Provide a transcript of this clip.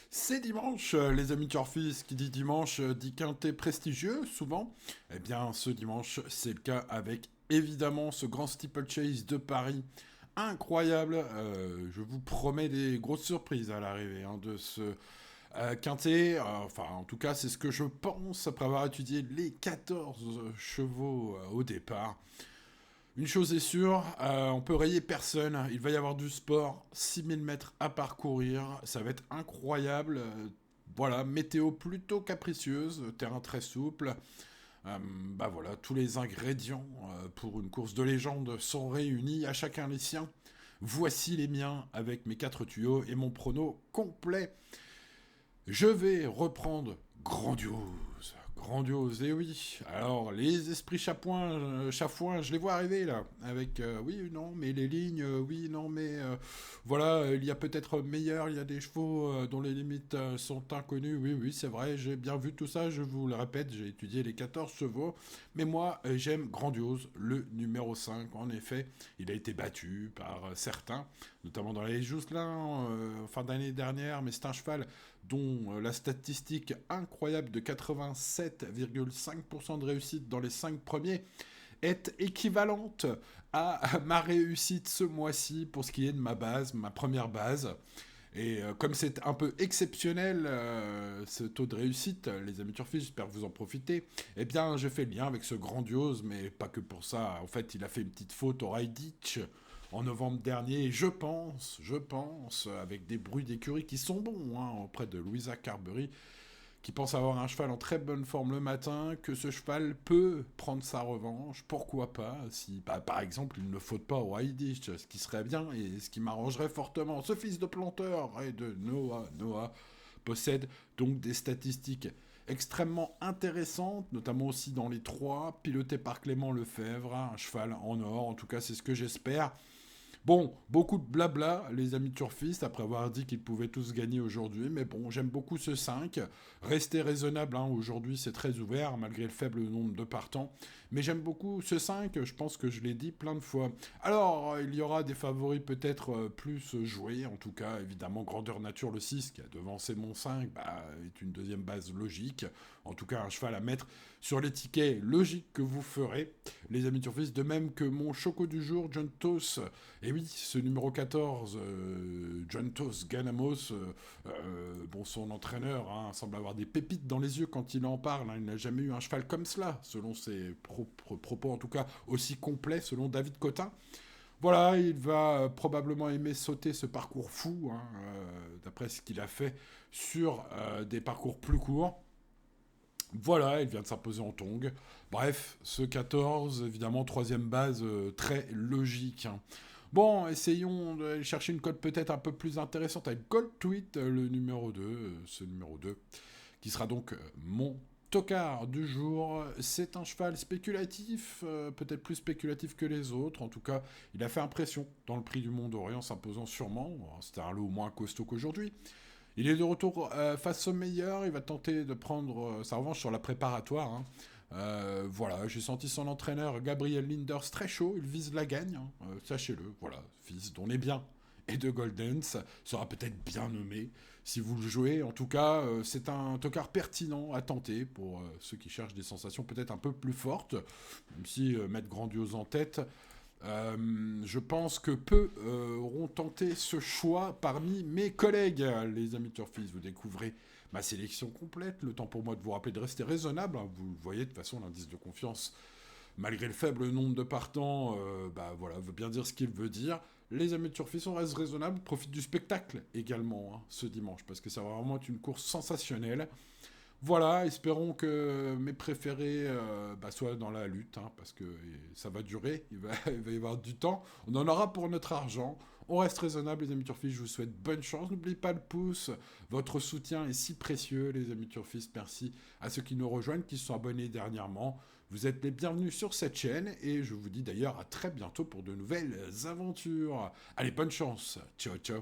C'est dimanche, les amis Turfis, qui dit dimanche dit quintet prestigieux, souvent. Eh bien, ce dimanche, c'est le cas avec évidemment ce grand steeplechase de Paris. Incroyable, je vous promets des grosses surprises à l'arrivée de ce quintet. Enfin, en tout cas, c'est ce que je pense après avoir étudié les 14 chevaux au départ. Une chose est sûre, on peut rayer personne. Il va y avoir du sport, 6 000 mètres à parcourir. Ça va être incroyable. Voilà, météo plutôt capricieuse, terrain très souple. Bah voilà, tous les ingrédients pour une course de légende sont réunis, à chacun les siens. Voici les miens avec mes 4 tuyaux et mon prono complet. Je vais reprendre grandiose. Grandiose, et oui. Alors, les esprits chafouins, je les vois arriver là. Avec oui, non, mais les lignes, oui, non, mais voilà, il y a peut-être meilleur, il y a des chevaux dont les limites sont inconnues. Oui, oui, c'est vrai, j'ai bien vu tout ça, je vous le répète, j'ai étudié les 14 chevaux. Mais moi, j'aime grandiose, le numéro 5. En effet, il a été battu par certains, notamment dans les Jousselin, fin d'année dernière, mais c'est un cheval dont la statistique incroyable de 87,5% de réussite dans les 5 premiers est équivalente à ma réussite ce mois-ci pour ce qui est de ma base, ma première base. Et comme c'est un peu exceptionnel ce taux de réussite, les amis turfistes, j'espère que vous en profitez, eh bien je fais le lien avec ce grandiose, mais pas que pour ça. En fait, il a fait une petite faute au Raiditch en novembre dernier. Et je pense, avec des bruits d'écurie qui sont bons auprès de Louisa Carberry, qui pense avoir un cheval en très bonne forme le matin, que ce cheval peut prendre sa revanche, pourquoi pas, si par exemple il ne faute pas au Heidi, ce qui serait bien et ce qui m'arrangerait fortement. Ce fils de planteur et de Noah possède donc des statistiques extrêmement intéressantes, notamment aussi dans les 3, piloté par Clément Lefebvre, un cheval en or, en tout cas c'est ce que j'espère. Bon, beaucoup de blabla, les amis turfistes, après avoir dit qu'ils pouvaient tous gagner aujourd'hui, mais bon, j'aime beaucoup ce 5. Restez raisonnable, aujourd'hui c'est très ouvert, malgré le faible nombre de partants. Mais j'aime beaucoup ce 5, je pense que je l'ai dit plein de fois. Alors, il y aura des favoris peut-être plus joués, en tout cas, évidemment, Grandeur Nature le 6, qui a devancé mon 5, est une deuxième base logique. En tout cas, un cheval à mettre sur les tickets logiques que vous ferez, les amis turfistes, de même que mon choco du jour, John Toss. Et oui, ce numéro 14, Jantos Ganamos, bon, son entraîneur semble avoir des pépites dans les yeux quand il en parle. Il n'a jamais eu un cheval comme cela, selon ses propos, en tout cas aussi complets, selon David Cotin. Voilà, il va probablement aimer sauter ce parcours fou, d'après ce qu'il a fait sur des parcours plus courts. Voilà, il vient de s'imposer en tong. Bref, ce 14, évidemment, troisième base très logique. Bon, essayons d'aller chercher une cote peut-être un peu plus intéressante avec Gold Tweet, le numéro 2, ce numéro 2, qui sera donc mon tocard du jour. C'est un cheval spéculatif, peut-être plus spéculatif que les autres. En tout cas, il a fait impression dans le prix du Mont-d'Orient, s'imposant sûrement. C'était un lot moins costaud qu'aujourd'hui. Il est de retour face au meilleur. Il va tenter de prendre sa revanche sur la préparatoire. Voilà, j'ai senti son entraîneur Gabriel Linders très chaud. Il vise la gagne, sachez-le. Voilà, fils dont les biens et de Goldens sera peut-être bien nommé si vous le jouez. En tout cas, c'est un tocard pertinent à tenter pour ceux qui cherchent des sensations peut-être un peu plus fortes, même si mettre grandiose en tête. Je pense que peu auront tenté ce choix parmi mes collègues. Les amis turfistes, vous découvrez ma sélection complète. Le temps pour moi de vous rappeler de rester raisonnable. Vous le voyez, de toute façon, l'indice de confiance, malgré le faible nombre de partants, voilà, veut bien dire ce qu'il veut dire. Les amis turfistes, on reste raisonnable. Profite du spectacle également ce dimanche, parce que ça va vraiment être une course sensationnelle. Voilà, espérons que mes préférés soient dans la lutte, parce que ça va durer, il va y avoir du temps. On en aura pour notre argent. On reste raisonnable, les amis turfistes. Je vous souhaite bonne chance. N'oubliez pas le pouce. Votre soutien est si précieux, les amis turfistes. Merci à ceux qui nous rejoignent, qui se sont abonnés dernièrement. Vous êtes les bienvenus sur cette chaîne. Et je vous dis d'ailleurs à très bientôt pour de nouvelles aventures. Allez, bonne chance. Ciao, ciao.